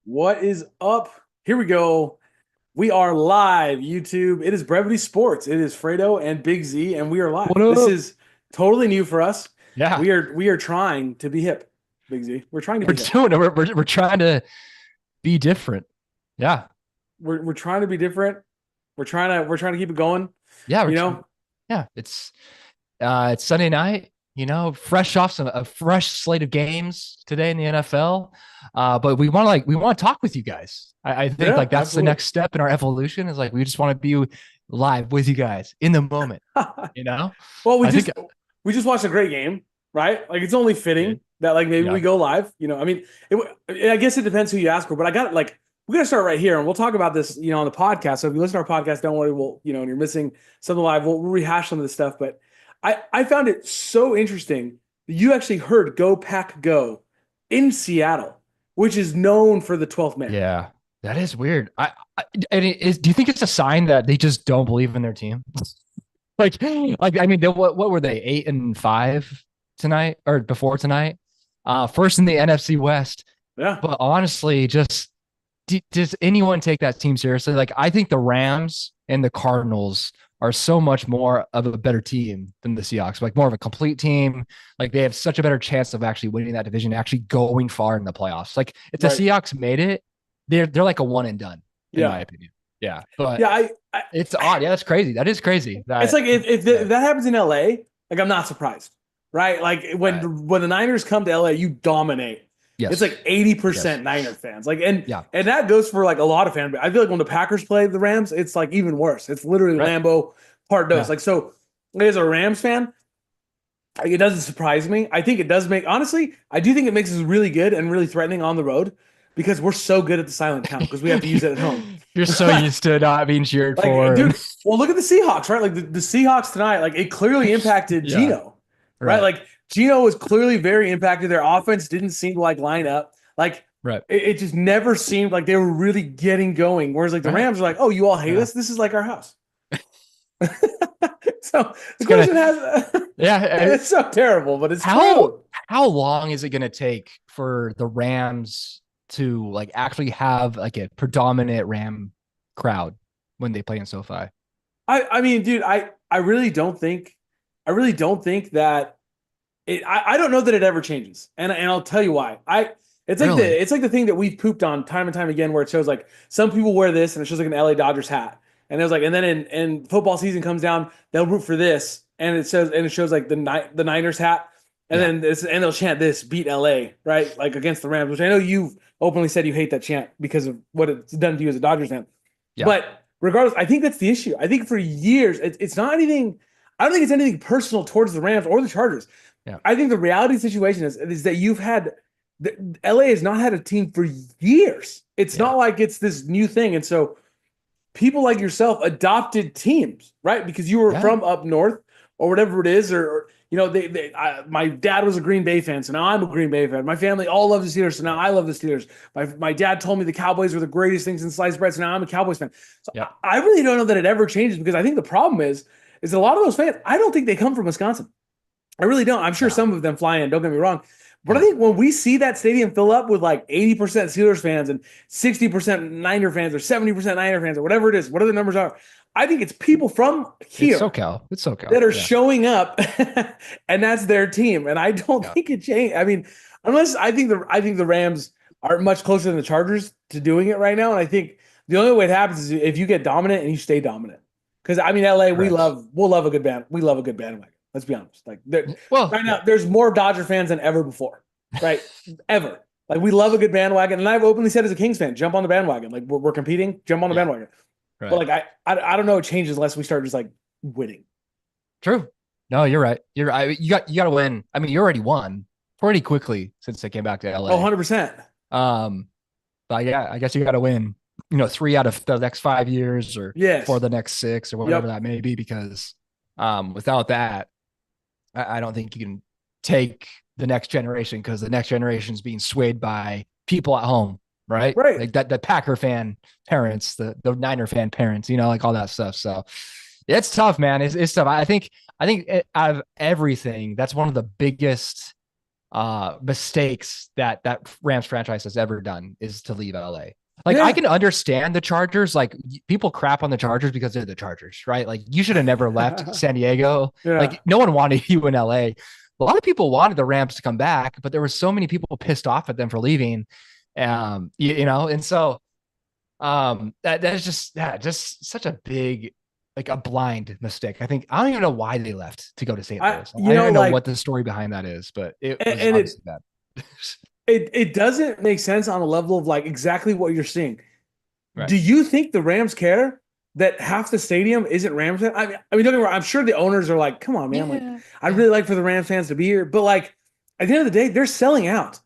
What is up? Here we go. We are live, YouTube. It is Brevity Sports. It is Fredo and Big Z, and we are live. What This up? is totally new for us. Yeah, We are trying to be hip, Big Z. We're trying to we're be hip. doing it. We're trying to be different. Yeah, We're trying to be different. We're trying to keep it going. yeah, You know, yeah. It's Sunday night. Fresh off a fresh slate of games today in the NFL. But we want to talk with you guys. I think yeah, like that's the absolutely. next step in our evolution. Is like we just want to be live with you guys in the moment. You know, Well, we I just think we just watched a great game, right? Like it's only fitting that like maybe yeah, we go live. I mean, I guess it depends who you ask for, but I got like we're gonna start right here, and we'll talk about this, on the podcast. So if you listen to our podcast, don't worry, and you're missing something live, we'll rehash some of this stuff. But I found it so interesting that you actually heard "Go Pack Go" in Seattle, which is known for the 12th man. yeah. That is weird. And do you think it's a sign that they just don't believe in their team? Like I mean, what were they 8-5 tonight or before tonight? First in the NFC West. Yeah, But honestly, just does anyone take that team seriously? Like I think the Rams and the Cardinals are so much more of a better team than the Seahawks. Like more of a complete team. Like they have such a better chance of actually winning that division, actually going far in the playoffs. Like if the right. Seahawks made it, they're like a one and done, in my Yeah, opinion. Yeah, but yeah. I it's odd. Yeah, that's crazy. That is crazy. It's That like if yeah. if that happens in LA, like I'm not surprised, right? Like Right. when the Niners come to LA, you dominate. It's like Yes. Yes. 80% Niner fans. Like Yeah. and that goes for like a lot of fans. I feel like when the Packers play the Rams, it's like even worse. It's literally Right. Lambeau part dose. Yeah. Like so, as a Rams fan, like, it doesn't surprise me. I think it does make honestly, I do think it makes us really good and really threatening on the road because we're so good at the silent count because we have to use it at home. You're so used to not being cheered Like, for. And dude, well, look at the Seahawks, right? Like the Seahawks tonight, like it clearly impacted yeah. Geno, right? Right. Like Geno was clearly very impacted. Their offense didn't seem to like line up. Like Right. it just never seemed like they were really getting going. Whereas like the Right. Rams are like, oh, you all hate Yeah. us? This is like our house. So the It's gonna. question has Yeah. it's so terrible, but it's How true. how long is it gonna take for the Rams to like actually have like a predominant Ram crowd when they play in SoFi? I mean, dude, I really don't think that I don't know that it ever changes, and I'll tell you why. Really? It's like the thing that we've pooped on time and time again, where it shows like some people wear this and it shows like an LA Dodgers hat, and it was like, and then in football season comes down, they'll root for this, and it shows like the Niners hat, and Yeah. then this and they'll chant this beat LA right like against the Rams, which I know you've openly said you hate that chant because of what it's done to you as a Dodgers fan, Yeah. but regardless, I think that's the issue. I think for years it's not anything. I don't think it's anything personal towards the Rams or the Chargers. Yeah. I think the reality situation is that you've had LA has not had a team for years. It's Yeah. not like it's this new thing. And so people like yourself adopted teams, right? Because you were Yeah. from up north or whatever it is, or my dad was a Green Bay fan, so now I'm a Green Bay fan. My family all loves the Steelers, so now I love the Steelers. My dad told me the Cowboys were the greatest things in sliced bread, so now I'm a Cowboys fan. So Yeah. I really don't know that it ever changes because I think the problem is that a lot of those fans, I don't think they come from Wisconsin. I really don't. I'm sure Yeah. some of them fly in, don't get me wrong. But I Yeah. think when we see that stadium fill up with like 80% Steelers fans and 60% Niner fans or 70% Niner fans or whatever it is, whatever the numbers are, I think it's people from It's here SoCal. It's SoCal. that are Yeah. showing up and that's their team. And I don't Yeah. think it changed. I mean, unless I think the Rams are much closer than the Chargers to doing it right now. And I think the only way it happens is if you get dominant and you stay dominant. Because I mean, LA, Correct. we'll love a good band. We love a good bandwagon. Let's be honest. Like Well, right yeah. now, there's more Dodger fans than ever before. Right? Ever. Like we love a good bandwagon. And I've openly said as a Kings fan, jump on the bandwagon. Like we're competing, jump on the Yeah. bandwagon. But Right. like I don't know it changes unless we start just like winning. True. No, you're right. You're right. You got to win. I mean, you already won pretty quickly since they came back to Oh, LA. 100%. Um, but yeah, I guess you got to win. 3 out of the next 5 years, or for Yes. the next six, or whatever Yep. that may be. Because without that, I don't think you can take the next generation, because the next generation is being swayed by people at home, right? Right. Like that, the Packer fan parents, the Niner fan parents, like all that stuff. So it's tough, man. It's tough. I think out of everything, that's one of the biggest mistakes that Rams franchise has ever done is to leave LA. Like I Yeah. can understand the Chargers. Like people crap on the Chargers because they're the Chargers, right? Like you should have never left San Diego. Yeah. Like no one wanted you in LA. A lot of people wanted the Rams to come back, but there were so many people pissed off at them for leaving. And so that's just just such a big, like a blind mistake. I don't even know why they left to go to St. Louis. I don't even know what like, the story behind that is, but it was and obviously bad. it doesn't make sense on a level of like exactly what you're seeing. Right. Do you think the Rams care that half the stadium isn't Rams? I mean, don't get me wrong. I'm sure the owners are like, "Come on, man! Like, Yeah. I'd Yeah. really like for the Rams fans to be here." But like, at the end of the day, they're selling out,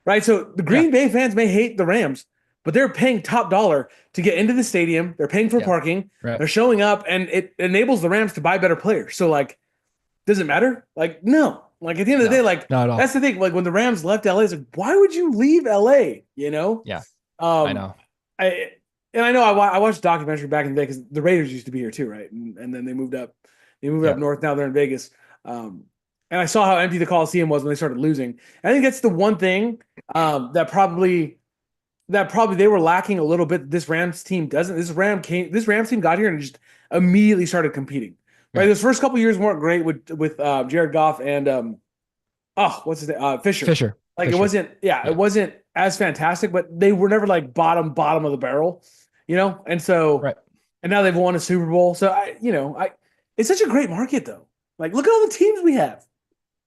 right? So the Yeah. Green Bay fans may hate the Rams, but they're paying top dollar to get into the stadium. They're paying for Yeah. parking. Right. They're showing up, and it enables the Rams to buy better players. So like, does it matter? Like, no. Like at the end of the No, day, like not at all. that's the thing. Like when the Rams left LA, it's like, why would you leave LA? You know? Yeah. I Um, know. I and I know I watched a documentary back in the day because the Raiders used to be here too, right? And then they moved up. They moved up Yeah. north. Now they're in Vegas. And I saw how empty the Coliseum was when they started losing. I think that's the one thing that probably they were lacking a little bit. This Rams team doesn't. This Rams team got here and just immediately started competing. Right, Yeah. those first couple years weren't great with Jared Goff and what's his name, Fisher. Fisher. Like Fisher. it wasn't as fantastic, but they were never like bottom of the barrel, And so, Right. and now they've won a Super Bowl. So it's such a great market though. Like, look at all the teams we have.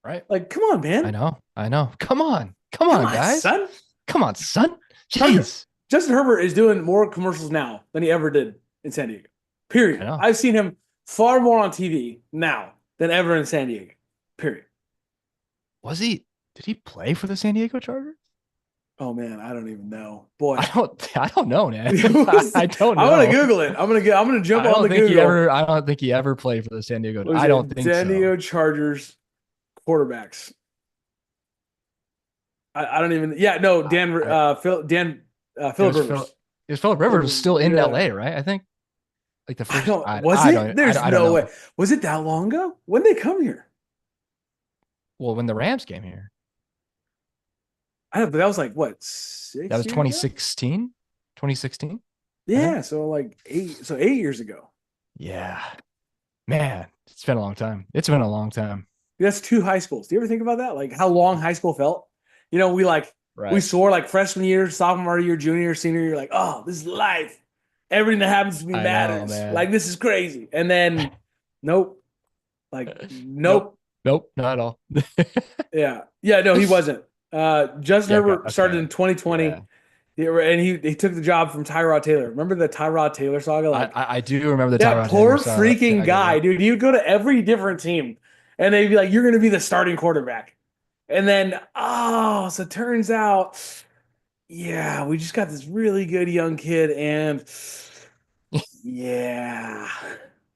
Right. Like, come on, man. I know. Come on, Come on, guys. son. Come on, son. Jeez. Justin Herbert is doing more commercials now than he ever did in San Diego. Period. I know. I've seen him far more on TV now than ever in San Diego. Period. Did he play for the San Diego Chargers? Oh man, I don't even know. Boy, I don't know, man. I don't know. I'm gonna Google it. I'm gonna jump on the Google. I don't think he ever played for the San Diego. I don't think San Diego Chargers quarterbacks. I don't even. Yeah, no. Philip Rivers. Is Philip Rivers still in LA, right? I think. Like the first. There's no way. Was it that long ago? When did they come here? Well, when the Rams came here. I don't know, but that was like what? 6 That was years 2016. ago? 2016. Yeah, so like 8 years ago. Yeah, man, it's been a long time. It's been a long time. That's 2 high schools. Do you ever think about that? Like how long high school felt? We soar like freshman year, sophomore year, junior year, senior year. Like, oh, this is life. Everything that happens to me matters. Like this is crazy. And then, nope. Like nope. Nope, not at all. Yeah. No, he wasn't. Justin Herbert started in 2020. Yeah. And he took the job from Tyrod Taylor. Remember the Tyrod Taylor saga? Like I do remember the Tyrod poor Taylor saga. freaking guy, dude. He would go to every different team, and they'd be like, "You're going to be the starting quarterback." And then, so it turns out, yeah, we just got this really good young kid, and yeah,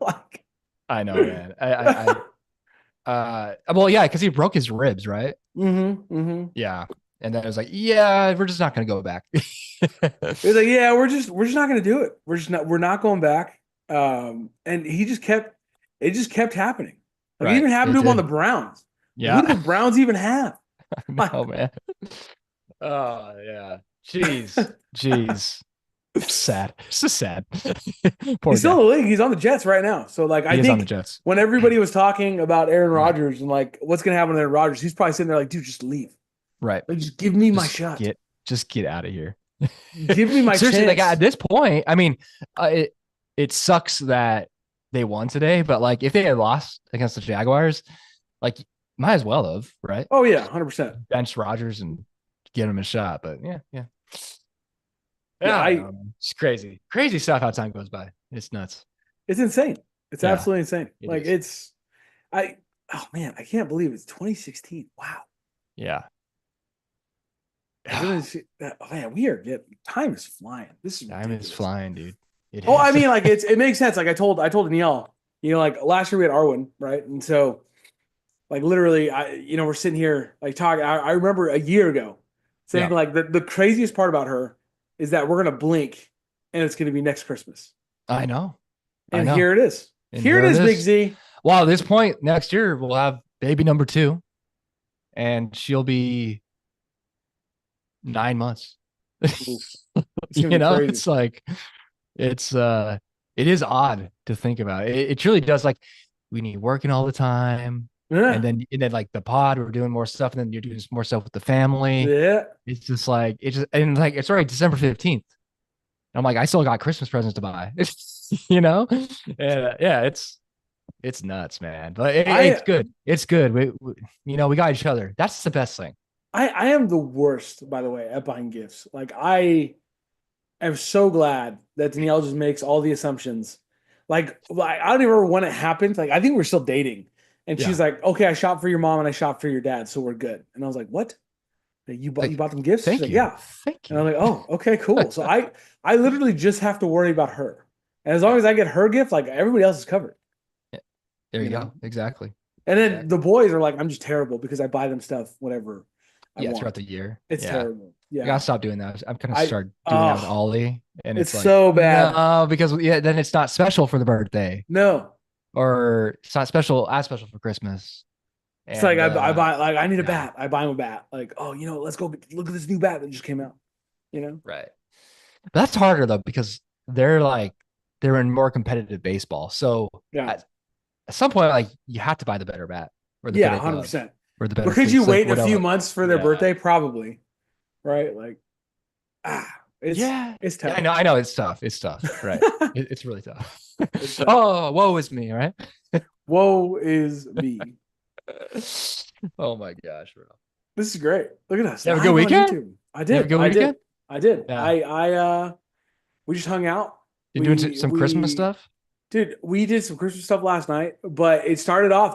like I know, man. Well, yeah, because he broke his ribs, right? Yeah, and then it was like, yeah, we're just not gonna go back. It's like, yeah, we're just not gonna do it. We're not going back. And it just kept happening. Like it even happened to him on the Browns. Yeah, who do the Browns even have? Oh man. Oh yeah. Jeez. It's sad. It's just sad. He's still in the league. He's on the Jets right now. So like I think when everybody was talking about Aaron Rodgers and like what's gonna happen to Aaron Rodgers, he's probably sitting there like, dude, just leave. Right. Like just give me my shot. Just get out of here. Give me my seriously. chance. Like at this point, I mean, it sucks that they won today, but like if they had lost against the Jaguars, like might as well have, right? Oh yeah, 100%. Bench Rodgers and get him a shot, but yeah. It's crazy stuff how time goes by. It's nuts. It's insane. It's absolutely insane. I can't believe it's 2016. Wow. Yeah. Man, we are getting time is flying. This is time is flying, dude. I mean, like it makes sense. Like I told Danielle, like last year we had Arwen, right? And so, like literally, we're sitting here like talking. I remember a year ago saying like the craziest part about her is that we're gonna blink and it's gonna be next Christmas. I know. And here it is. Here it is, Big Z. Well, at this point next year we'll have baby number 2. and she'll be 9 months. Oof. It's gonna be crazy. It's like it's it is odd to think about. It truly does. Like we need working all the time, Yeah. and then like the pod, we're doing more stuff, and then you're doing more stuff with the family. Yeah. It's just like it's just and like it's already December 15th. I'm like, I still got Christmas presents to buy. Yeah, it's nuts, man. But it's I good. It's good. We got each other. That's the best thing. I am the worst, by the way, at buying gifts. Like I am so glad that Danielle just makes all the assumptions. Like I don't even remember when it happened. Like I think we're still dating. And she's Yeah. like, okay, I shop for your mom and I shop for your dad, so we're good. And I was like, what? You Like, bought them gifts? She's thank like, you. yeah. Thank And I'm you. like, oh, okay, cool. So I literally just have to worry about her. And as long Yeah. as I get her gift, like everybody else is covered, Yeah. There you you know? go. Exactly. And then Exactly. the boys are like, I'm just terrible because I buy them stuff whenever I Yeah, throughout want. the year. It's Yeah. terrible. I gotta Yeah. stop doing that. I'm kind of I start doing that with oh, Ollie, and it's it's like, so bad. no, because yeah, then it's not special for the birthday, No. or it's not special as special for Christmas. It's like And I buy like I need a yeah, bat. I buy him a bat. Like, oh, let's go look at this new bat that just came out. You know? right. That's harder though because they're like they're in more competitive baseball. So Yeah. at some point, like you have to buy the better bat or the Yeah, better glove 100%. or the better But could you cleats, like wait a few whatever. months for their Yeah. birthday? Probably. Right? Like, ah, it's Yeah. it's Yeah, I tough. know. I know. It's tough. It's tough. Right. It's really tough. It's tough. Oh, woe is me, right? Woe is me. Oh my gosh, bro. This is great. Look at us You have a good live on weekend? YouTube. I You have a did. good I did. weekend? I did. Yeah. We just hung out. You doing We some Christmas we stuff? Dude, we did some Christmas stuff last night, but the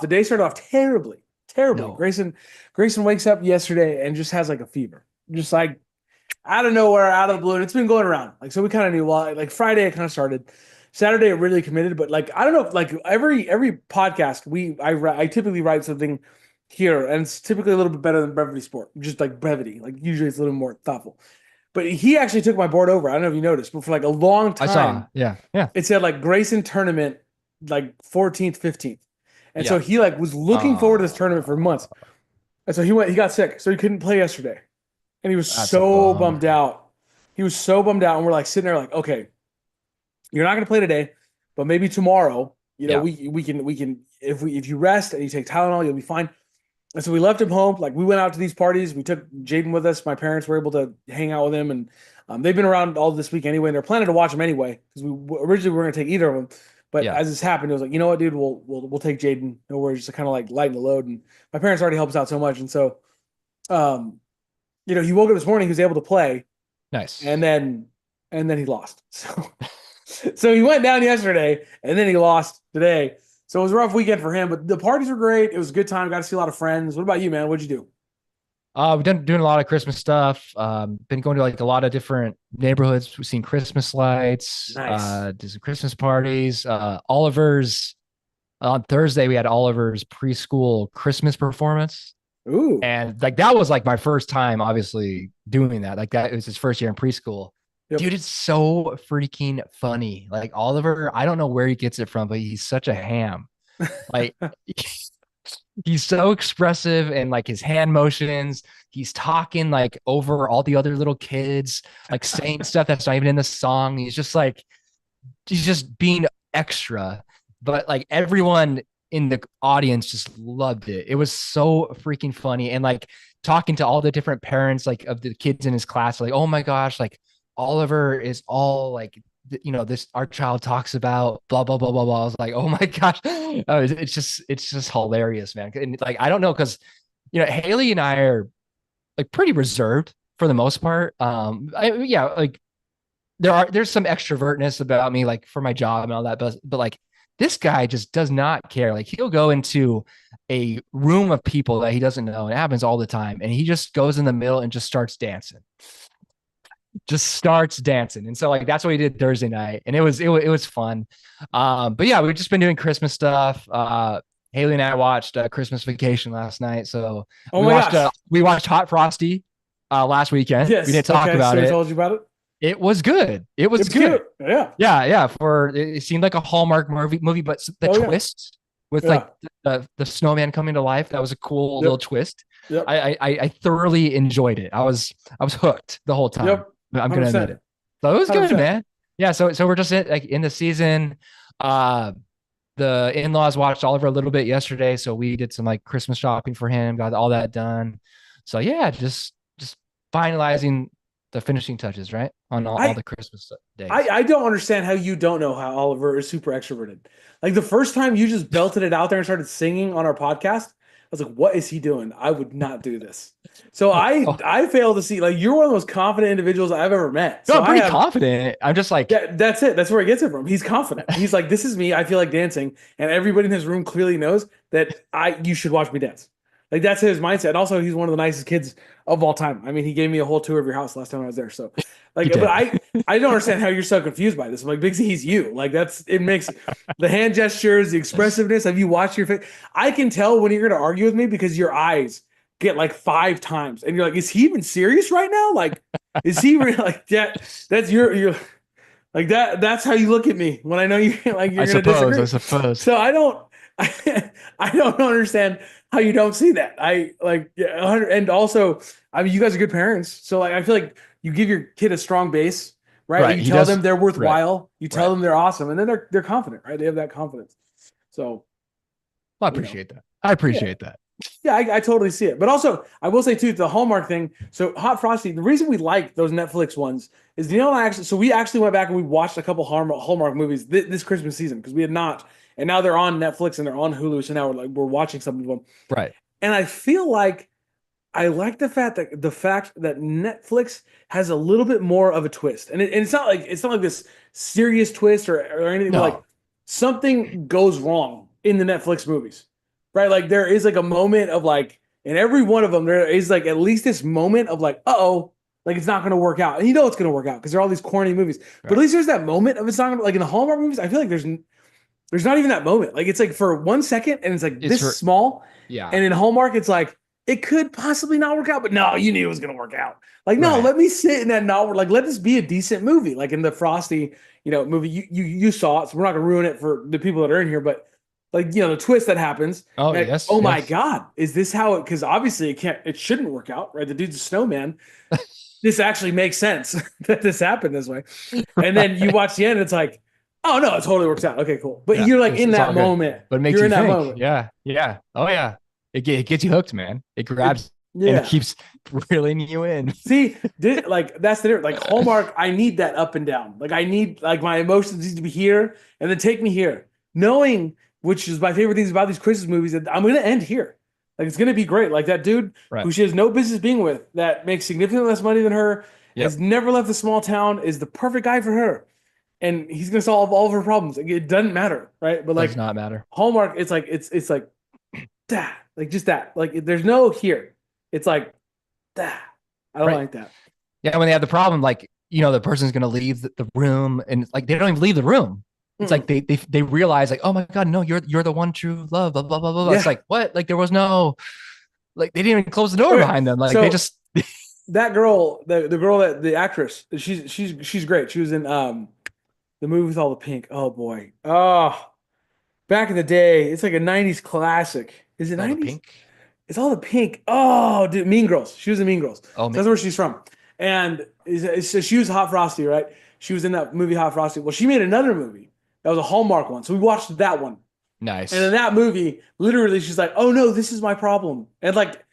day started off terribly, terribly. No. Grayson wakes up yesterday and just has like a fever. Just like out of nowhere, out of the blue. And it's been going around. Like, so we kind of knew why. Like Friday, it kind of started. Saturday, it really committed. But like, I don't know. Like every podcast, I typically write something here, and it's typically a little bit better than Brevity Sport. Just like brevity. Like usually, it's a little more thoughtful. But he actually took my board over. I don't know if you noticed, but for like a long I saw. time, Yeah. Yeah. it said like Grayson tournament, like 14th, 15th. And so Yeah. he like was looking forward to this tournament for months. And so he got sick. So he couldn't play yesterday. And he was That's a so bummed bummer. out. He was so bummed out. And we're like sitting there like, okay, you're not gonna play today, but maybe tomorrow, Yeah. we can if you rest and you take Tylenol, you'll be fine. And so we left him home. Like we went out to these parties. We took Jaden with us. My parents were able to hang out with him, and they've been around all this week anyway. And they're planning to watch him anyway because we originally were going to take either of them, but Yeah. as this happened, it was like, you know what, dude, we'll take Jaden. No worries, just to kind of like lighten the load. And my parents already helped us out so much, and so um, he woke up this morning. He was able to play, Nice. and then he lost. So he went down yesterday, and then he lost today. So it was a rough weekend for him, but the parties were great. It was a good time. Got to see a lot of friends. What about you, man? What'd you do? We've done doing a lot of Christmas stuff. Been going to like a lot of different neighborhoods. We've seen Christmas lights, Nice. did some Christmas parties. Oliver's on Thursday, we had Oliver's preschool Christmas performance. Ooh. And like that was like my first time, obviously, doing that. Like that it was his first year in preschool. Yep. Dude, it's so freaking funny. Like Oliver, I don't know where he gets it from, but he's such a ham. Like he's so expressive and like his hand motions. He's talking like over all the other little kids, like saying stuff that's not even in the song. He's just being extra. But like everyone in the audience just loved it. It was so freaking funny. And like talking to all the different parents like of the kids in his class, like, oh my gosh, like Oliver is all like this our child talks about blah blah blah blah blah. I was like, oh my gosh, it's just hilarious, man. And like I don't know because Haley and I are like pretty reserved for the most part. Yeah, like there's some extrovertness about me, like for my job and all that, but like this guy just does not care. Like he'll go into a room of people that he doesn't know, and it happens all the time, and he just goes in the middle and just starts dancing. Just starts dancing. And so like that's what we did Thursday night. And it was fun. But yeah, we've just been doing Christmas stuff. Haley and I watched Christmas Vacation last night. So Oh my gosh. we watched Hot Frosty last weekend. We Yes. didn't talk Okay. about So he it. told you about it. It was good. It was It's good. cute. Yeah. Yeah, yeah. It seemed like a Hallmark movie, but the Oh yeah. twist with Yeah. like the snowman coming to life, that was a cool Yep. little twist. Yep. I thoroughly enjoyed it. I was hooked the whole time. Yep. I'm gonna admit 100%. it. So it was good, 100%. man. Yeah. So we're just in the season. Uh, the in-laws watched Oliver a little bit yesterday, so we did some like Christmas shopping for him, got all that done. So yeah, just finalizing the finishing touches, right? On all I the Christmas days. I don't understand how you don't know how Oliver is super extroverted. Like the first time you just belted it out there and started singing on our podcast, I was like, what is he doing? I would not do this. So Oh, I fail to see like you're one of the most confident individuals I've ever met. no, So I'm I pretty have confident. I'm just like, yeah, that's it. That's where he gets it from. He's confident. He's like, this is me. I feel like dancing, and everybody in his room clearly knows that you should watch me dance. Like that's his mindset. And also, he's one of the nicest kids of all time. I mean, he gave me a whole tour of your house last time I was there. So, he like, but did. I don't understand how you're so confused by this. I'm like, Big Z, he's you. Like that's it makes the hand gestures, the expressiveness. Have you watched your face? I can tell when you're going to argue with me because your eyes get like 5 times, and you're like, is he even serious right now? Like, is he really like that? That's your like that. That's how you look at me when I know you like I you're gonna suppose. I disagree. suppose. So I don't, I don't understand how you don't see that. I like, yeah, and also, I mean, you guys are good parents, so like, I feel like you give your kid a strong base, right? Like Right. you He tell does. them they're Right. worthwhile, you tell Right. them they're awesome, and then they're confident, right? They have that confidence. So Well, I you know, appreciate that. I yeah. appreciate that. Yeah, I totally see it. But also, I will say too, the Hallmark thing. So Hot Frosty, the reason we like those Netflix ones is you know I actually. So we actually went back and we watched a couple Hallmark movies this Christmas season because we had not, and now they're on Netflix and they're on Hulu. So now we're watching some of them, Right. and I feel like I like the fact that Netflix has a little bit more of a twist, and it's not like this serious twist or anything, but like No. something goes wrong in the Netflix movies, right? Like there is like a moment of like in every one of them there is like at least this moment of like oh like it's not going to work out, and you know it's going to work out because they're all these corny movies, but at Right. least there's that moment of it's not gonna, like in the Hallmark movies. I feel like there's not even that moment. Like it's like for 1 second and it's like It's this her. small. Yeah. And in Hallmark, it's like it could possibly not work out, but no, you knew it was gonna work out. Like, no, Right. let me sit in that not like let this be a decent movie. Like in the Frosty, movie, you saw it, so we're not gonna ruin it for the people that are in here, but like the twist that happens, Oh like, yes. oh my Yes. God, is this how it because obviously it shouldn't work out, right? The dude's a snowman. This actually makes sense that this happened this way. And then you Right. watch the end, it's like, oh no, it totally works out. Okay, cool. But Yeah. you're like It's, in it's that all good, moment. but it makes You're you in that think. moment. Yeah. Yeah. Oh yeah. It gets you hooked, man. It It, grabs and it yeah. keeps reeling you in. See, like that's the difference. Like Hallmark, I need that up and down. Like I need like my emotions need to be here and then take me here. Knowing which is my favorite things about these Christmas movies that I'm gonna end here. Like it's gonna be great. Like that dude Right. who she has no business being with that makes significantly less money than her, has Yep. never left a small town, is the perfect guy for her. And he's gonna solve all of her problems. Like, it doesn't matter, right? But Does like not matter. Hallmark, it's like that, like just that. Like there's no here. It's like that. I don't Right. like that. Yeah. When they have the problem, like, the person's going to leave the room and like, they don't even leave the room. It's like Mm-mm. they realize like, oh my God, no, you're the one true love, blah, blah, blah, blah, blah. It's Yeah. like, what? Like there was no, like they didn't even close the door Okay. behind them. Like they So just, that girl, the girl that the actress, she's great. She was in the movie with all the pink. Oh boy. Oh, back in the day, it's like a 90s classic. Is it all the 90s? pink. It's all the pink. Oh, dude, Mean Girls. She was in Mean Girls. So Oh, that's where she's from. And so she was Hot Frosty, right? She was in that movie Hot Frosty. Well, she made another movie that was a Hallmark one. So we watched that one. And in nice. that movie, literally, she's like, "Oh no, this is my problem," and like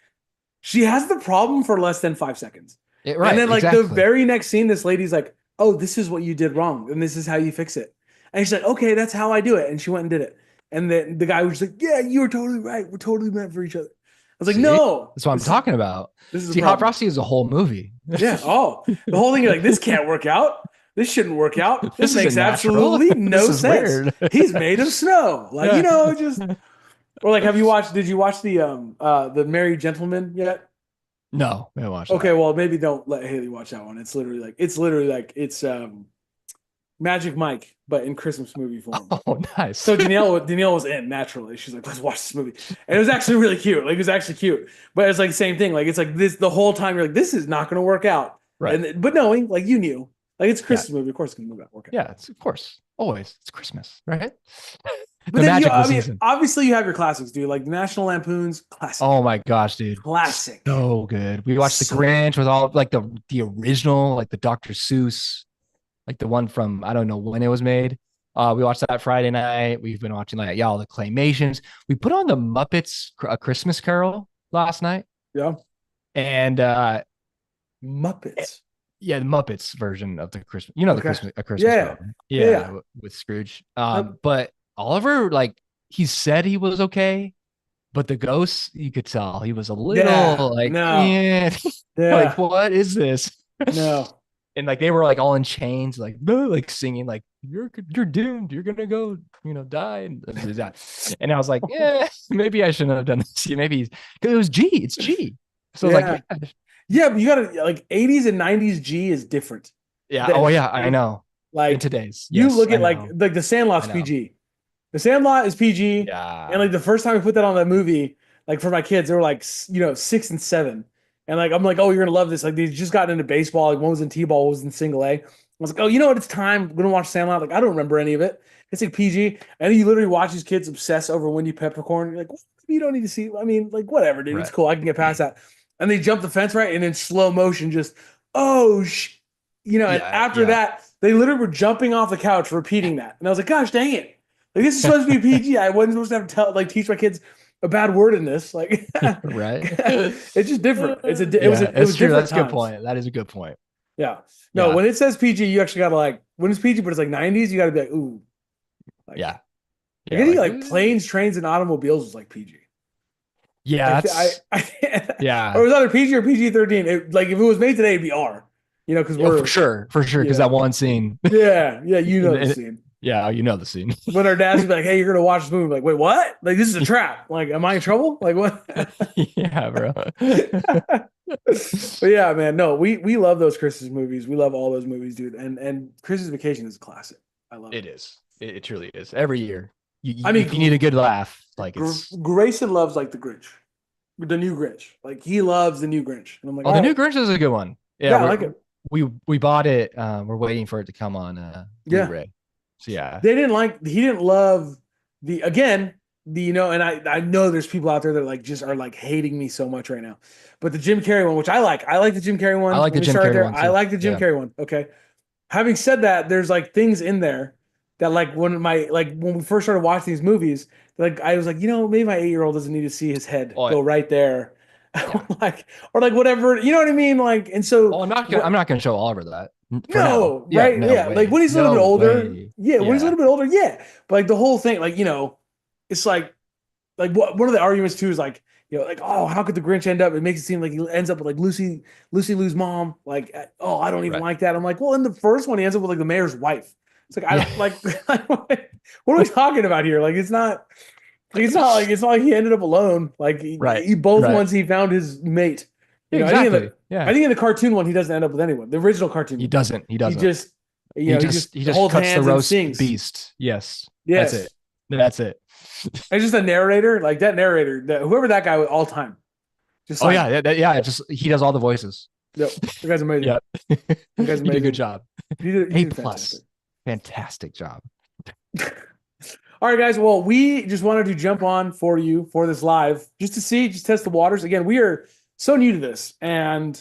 she has the problem for less than 5 seconds. And Right. then like the Exactly. very next scene, this lady's like, "Oh, this is what you did wrong, and this is how you fix it." And she's like, "Okay, that's how I do it." And she went and did it. And then the guy was like, "Yeah, you were totally right. We're totally meant for each other." I was like, See, "No, that's what I'm talking about. this is a See, Hot problem." Frosty is a whole movie. Yeah. Oh, the whole thing, you're like, this can't work out. This shouldn't work out. This This makes isn't natural. absolutely This no is sense. weird. He's made of snow. Like, Yeah. just or like did you watch the Merry Gentleman yet? No, I watch Okay, that. well maybe don't let Haley watch that one. It's literally like Magic Mike, but in Christmas movie form. Oh, nice. So Danielle was in naturally. She's like, let's watch this movie. And it was actually really cute. Like it was actually cute. But it's like the same thing. Like it's like this the whole time you're like, this is not gonna work out. Right. And but knowing, like you knew. Like it's a Yeah. Christmas movie, of course it's gonna work out. Yeah, it's of course. Always. It's Christmas, right? But The then magic of the I mean, season. obviously you have your classics, dude. Like National Lampoon's classic, Oh my gosh, dude. classic. So good. We watched The So Grinch with all like the original, like the Dr. Seuss, like the one from I don't know when it was made. We watched that Friday night. We've been watching like all the claymations. We put on the Muppets A Christmas Carol last night. yeah, And Muppets. yeah, the Muppets version of the Christmas, you know, the Okay, Christmas A Christmas yeah, Carol. Right? yeah, Yeah, yeah. with Scrooge. Yep. But Oliver, like he said he was okay, but the ghost, you could tell he was a Yeah, little like, no, yeah, like yeah, what is this? no. And like they were like all in chains, like like singing, like you're doomed, you're gonna go, die. And I was like, yeah, maybe I shouldn't have done this. Maybe because it was G, it's G. So I was like, Yeah, yeah, yeah. But you gotta like 80s and 90s G is different yeah. Oh than yeah, I know. In like today's, you yes, look I at know, like the Sandlot's I know. PG. The Sandlot is PG, and Yeah, like the first time I put that on that movie, like for my kids, they were like 6 and 7, and like I'm like, oh, you're gonna love this. Like they just got into baseball. Like one was in T-ball, one was in single A. I was like, oh, you know what? It's time. We're gonna watch Sandlot. Like I don't remember any of it. It's like PG, and then you literally watch these kids obsess over Wendy Peppercorn. You're like, what? You don't need to see. I mean, like whatever, dude. It's right. cool. I can get past that. And they jump the fence right, and in slow motion, just oh, and Yeah, after yeah. that, they literally were jumping off the couch, repeating that, and I was like, gosh, dang it. Like this is supposed to be PG. I wasn't supposed to have to teach my kids a bad word in this. Like Right. it's just different. Yeah, It was that's true. different That's a good times. point. That is a good point. Yeah. No, Yeah, when it says PG, you actually gotta like when it's PG, but it's like 90s, you gotta be like, ooh, yeah, like yeah. I think Like, like planes, trains, and automobiles was like PG. yeah, Like that's or it yeah. was either PG or PG-13. Like if it was made today, it'd be R. Because Oh, we're for sure. Because yeah. that one scene, Yeah, you know and, the and- scene. yeah, you know the scene. When our dads would be like, "Hey, you're gonna watch this movie," like, "Wait, what? Like, this is a trap. Like, am I in trouble? Like, what?" Yeah, bro. But yeah, man, no, we love those Christmas movies. We love all those movies, dude. And Christmas Vacation is a classic. I love it. It is. It truly is. Every year, I if mean, you need a good laugh, like it's. Grayson loves like the Grinch, the new Grinch. Like he loves the new Grinch, and I'm like, Oh, all the right, new Grinch is a good one. Yeah, yeah, I like it. we bought it. We're waiting for it to come on Yeah, Blu-ray. So yeah. he didn't love the again the and I know there's people out there that like just are like hating me so much right now, but the Jim Carrey one, which I like the Jim Carrey I one. like Let the me Jim start right Carrey there. one I too. like the Jim Yeah. Carrey one. Okay. Having said that, there's like things in there that like when we first started watching these movies, like I was like, maybe my 8-year-old doesn't need to see his head Oh go right there, yeah. like or like whatever, you know what I mean? Like, and so Oh, I'm not gonna show Oliver that for now. no, Yeah, right? no Yeah, like way. when he's a little bit No older, way. yeah, when he's a Yeah. little bit older, yeah. But like the whole thing, like it's like what one of the arguments too is like like oh how could the Grinch end up? It makes it seem like he ends up with like Lucy Lou's mom. Like oh I don't even Right. like that. I'm like well in the first one he ends up with like the mayor's wife. It's like I Yeah. don't like what are we talking about here? Like it's not like he ended up alone. Like Right. he both Right. ones he found his mate. Exactly. I Yeah. think in the cartoon one he doesn't end up with anyone. The original cartoon He one. doesn't. He He doesn't. just he just He just holds cuts the hands and roast sings. beast. Yes. That's Yes. it. That's it. It's just a narrator, like that narrator, whoever that guy was all time. Just Oh like, yeah. Yeah. Just he does all the voices. yep, the guy's amazing. Yeah. The guy's He did a good amazing. job. He A did fantastic. plus. Fantastic job. All right, guys. Well, we just wanted to jump on for you for this live just to see, just test the waters. Again, we are so new to this, and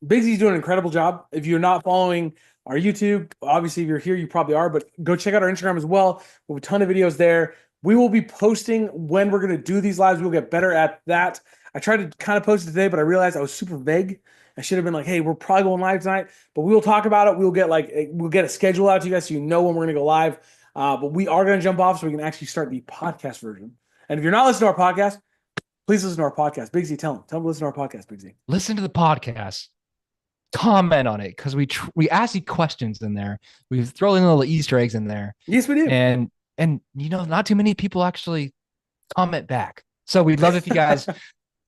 Bigsy's doing an incredible job. If you're not following our YouTube, obviously if you're here, you probably are, but go check out our Instagram as well. We have a ton of videos there. We will be posting when we're going to do these lives. We'll get better at that. I tried to kind of post it today, but I realized I was super vague. I should have been like, hey, we're probably going live tonight, but we will talk about it. We'll get a schedule out to you guys so you know when we're going to go live. But we are going to jump off so we can actually start the podcast version. And if you're not listening to our podcast, please listen to our podcast. Bigsy, tell them to listen to our podcast, Bigsy. Listen to the podcast. Comment on it because we ask you questions in there. We throw in little Easter eggs in there. Yes, we do. And not too many people actually comment back. So we'd love if you guys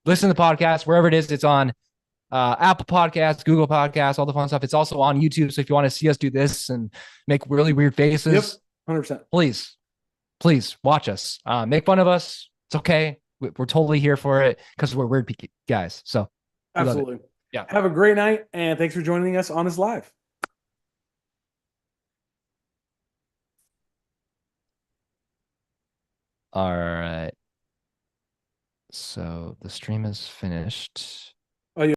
listen to the podcast wherever it is. It's on Apple Podcasts, Google Podcasts, all the fun stuff. It's also on YouTube. So if you want to see us do this and make really weird faces, yep, 100%. Please watch us. Make fun of us. It's okay. We're totally here for it because we're weird guys. So absolutely. Yeah. Have a great night, and thanks for joining us on this live. All right. So the stream is finished.